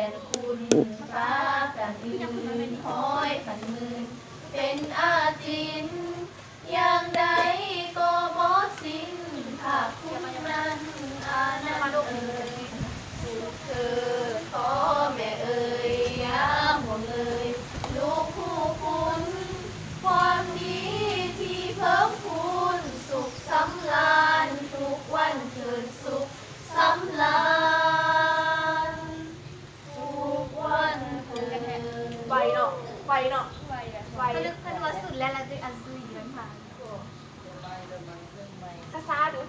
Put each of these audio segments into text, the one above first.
นคุณฟ้ากันอื่นคอยพันมือเป็นอาจินอย่างใดก็บ่สิ้นถ้าคุณนั้นอานันต์เอ่ยสุขเถิดขอแม่เอ่ยอย่าห่วงเลยลูกผู้คุณความดีที่เพิ่มพูนสุขสำราญทุกวันเถิดสุขสำราญทุกวันเถิดไวเนาะไวเนาะไวลึกพันวัดสุดแล้วเราจะอันซื้ออยู่ผ่านซาดู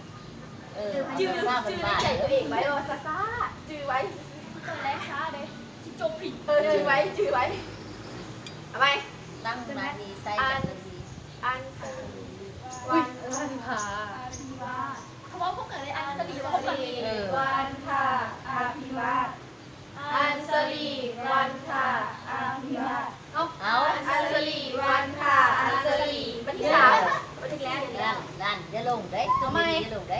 จื้อในใจตัวเองไว้ว่าซาจื้อไว้ตอนแรกซาเลยจบผิดจื้อไว้เอาไหมตั้งมาดีใส่กันดีอันวันพาเขาบอกพวกเกิดในอันสลีวันพาอาภิวาอันสลีวันพาอาภิวาเอาอันสลีวันพาอันสลีวันที่3วันที่แล้วนั่นจะลงได้ทำไมจะลงได้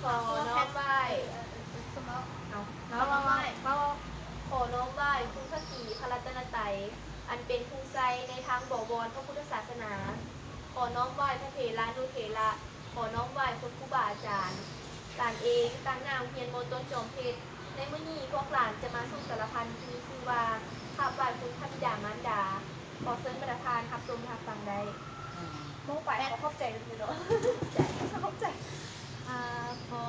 ขอน้องไหว้น้องไหว้ขอน้องไหว้คุณพระศรีพระรัตนตรัยอันเป็นภูมิใจในทางบ่วรพระพุทธศาสนาขอน้องไหว้พระเถระนุเถระขอน้องไหว้คุณครูบาอาจารย์หลานเองตั้งนามเพียรโมต้นจอมเพชรในมื้อนี้พวกหลานจะมาส่งสารพันที่มีชื่อว่าข้าไหว้คุณพระบิดามารดาขอเชิญประธานรับชมรับฟังได้โม้ไปเขาเข้าใจเลยเนาะเข้าใจขอ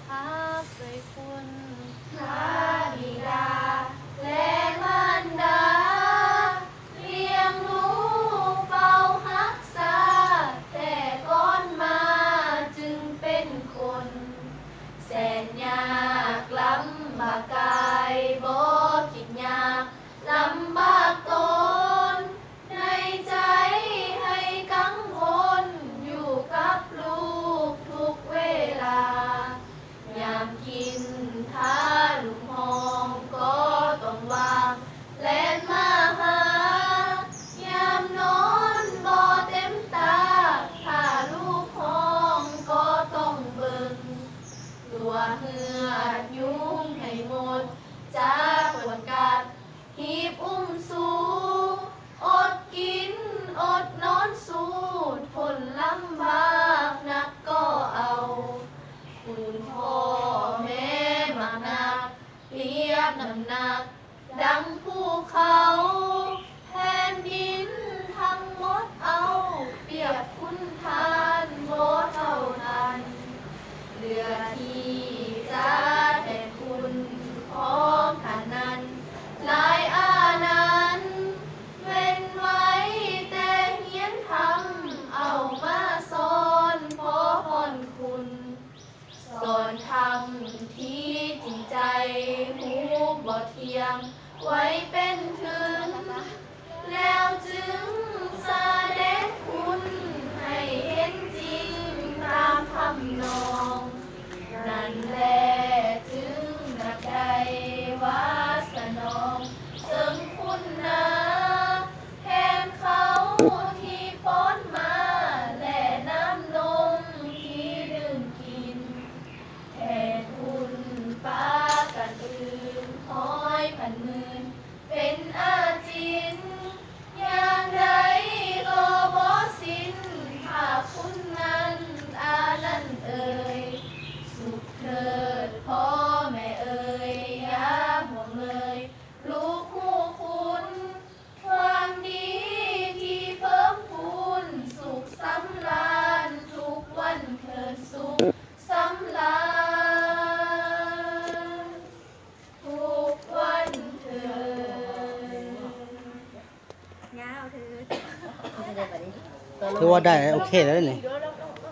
ครับด้วยคุณพระบิดาและมารดาเลี้ยงลูกเฝ้ารักษาแต่ก่อนมาจึงเป็นคนแสนยากลำบากกายบ่คิดยากลำบากตนในใจให้กังวลอยู่กับลูกทุกเวลายามกินถ้าลูกห้องก็ต้องวางแล่นมาหายามนอนบ่เต็มตาถ้าลูกห้องก็ต้องเบิ่งตัวเหือดยุ่งให้หมดจากปวดกัดหีบอุ้มสูอดกินอดนอนสู้ทนลำบากนักก็เอาคุณพ่อแม่มากนักเปรียบน้ำหนักดังภูเขาแผ่นดินทั้งหมดเอาเปรียบคุณทานบ่เท่าทันเหลือที่จะแต่คุณของท่านนั้นหลายอานั้นเว้นไว้แต่เฮียนทำเอามาสอนขอพรคุณสอนทำที่จริงใจหูบ่เทียมไว้เป็นถึงแล้วจึงแสดงคุณให้เห็นจริงตามทำนองนั่นแหละจึงนักใดวาสนองซึ่งคุณนาแทนเขาที่ป้อนมาและน้ำนมที่ดื่มกินแทนคุณป้ากันอื่นคอยพันมืนเป็นอาจินอย่างใดก็บ่สิ้นถ้าคุณนั้นอานันต์เอ่ยสุขเถิดพ่อแม่เอ่ยอย่าห่วงเลยลูกคู่คุณความดีที่เพิ่มพูนสุขสำราญทุกวันเถิดสุขสำราญทุกวันเถิดงาวเถิด คือว่าได้โอเคแล้วนี่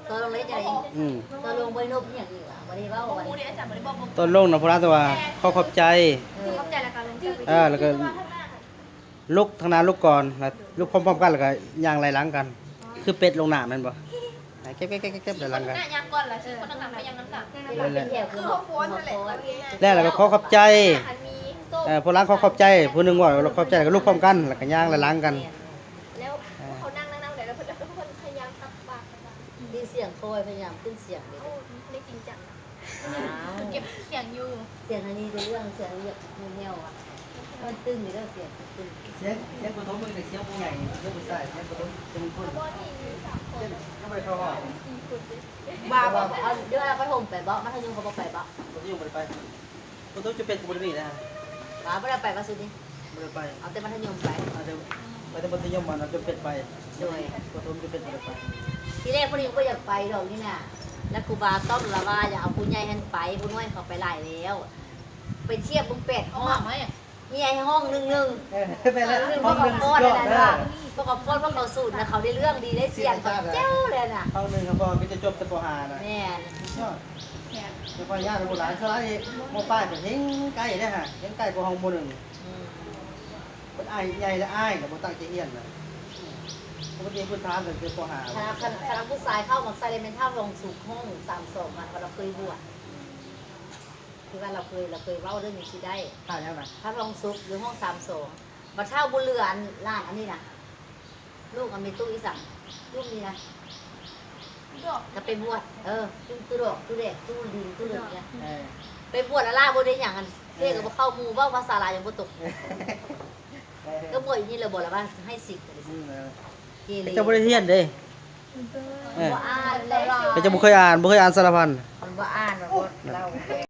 ตัวลงเลยจะได้ตัวลงบริโภคอย่างนี้ว่ะวันนี้ว่าวันนี้ ต้นลงนะพระตัวขอขอบใจ เข้าใจแล้วกันลงใจ แล้วก็ลุกทางหน้าลุกก่อนแล้วลุกพร้อมๆกันแล้วก็ย่างไหลหลังกัน คือเป็ดลงหน้าแม่นบ่เก็บไหลหลังกัน หน้ายางก่อนล่ะคนหนักๆไปยังน้ำหนัก คือเขาโฟนนั่นแหละ แล้วก็ขอขอบใจผู้ล้างขอขอบใจผู้หนึงว่าเราขอบใจแล้วก็ลุกพร้อมกันแล้วก็ย่างไหลหลังกัน แล้วเขานั่งแล้วทุกคนพยายามตักปาก ดีเสียงโคยพยายามขึ้นเสียงเลย ไม่จริงจัง อ้าว เก็บเสียงอยู่ เสียงอันนี้เป็นเรื่องเสียงเรียกมือแนวอ่ะมันตึงอยู่แล้วเสียงตึง เสียงปฐมมือเด็กเสียงผู้ใหญ่เสียงผู้ชายเสียงปฐมจะมีคน บอนี่มี3คน ทำไมเขาว่า 4คนสิ บ้าบอกเอาเดี๋ยวเราปฐมไปบ่มัธยมเขาบอกไปบ่ ปฐมอยู่บริไปปฐมจะเป็นกูบริบีนะฮะ บ้าไม่ได้ไปว่าสุดนี่ บริไป เอาแต่มัธยมไป อาจจะไปแต่มัธยมมันเราจะเป็นไป โดย ปฐมจะเป็นบริไป ทีแรกพวกนี้ก็อยากไปดอกนี่น่ะแล้วครูบาต้อมละว่าอย่าเอาผู้ใหญ่ให้ไปผู้น้อยเขาไปหลายแล้วไปเทียบบุ้งเป็ดห้องมีไอ้ห้องหนึ่ง ไปแล้ว หนึ่ง ห้ พ อ ว ง ก ห เขา นึ่ง ป้ สุ อน ดยอด นั่น นะ น่ะพวกเขาป้อนพวกเขาสูตรนะเขาได้เรื่องดีได้เสียงเขาเจ้าเลยน่ะ ห้องหนึ่งเขาบอกก็จะจบแต่ปหานะ แม่น ยอดจะพยายามโบราณสลายโมป้ายเป็นเฮงไก่ได้ฮะเฮงไก่กว่าห้องโมหนึ่ง อืม เป็นไอ้ใหญ่และอ้ายแต่โมตั้งใจเฮียนนะปกติพื้นฐานเป็นปหา คณะผู้ชายเข้ามาใส่เลเมนท่าลงสู่ห้อง32มันเราเคยบวชคือว่าเราเคยเล่าเรื่องนี้ที่ได้ ท่ายังไง พระรองซุปหรือห้อง32บัดเช่าบุญเรือนร้านอันนี้นะลูกมันมีตู้อีสังลูกนี้นะ ดอก จะไปบวชตู้ดอกตู้เด็กตู้ดินตู้เหลืองเนี่ย เออ ไปบวชแล้วล่าบวชได้อย่างกันเรียกกับเข้ามูว่าภาษาลายยังบ่ตกก็บวชอย่างนี้เลยบวชแล้วว่าให้สิบเลยเกเร จะบริเฮียนเด้ บ่อ่านเลย จะบ่เคยอ่านสารพัน มันบ่อ่านว่าเรา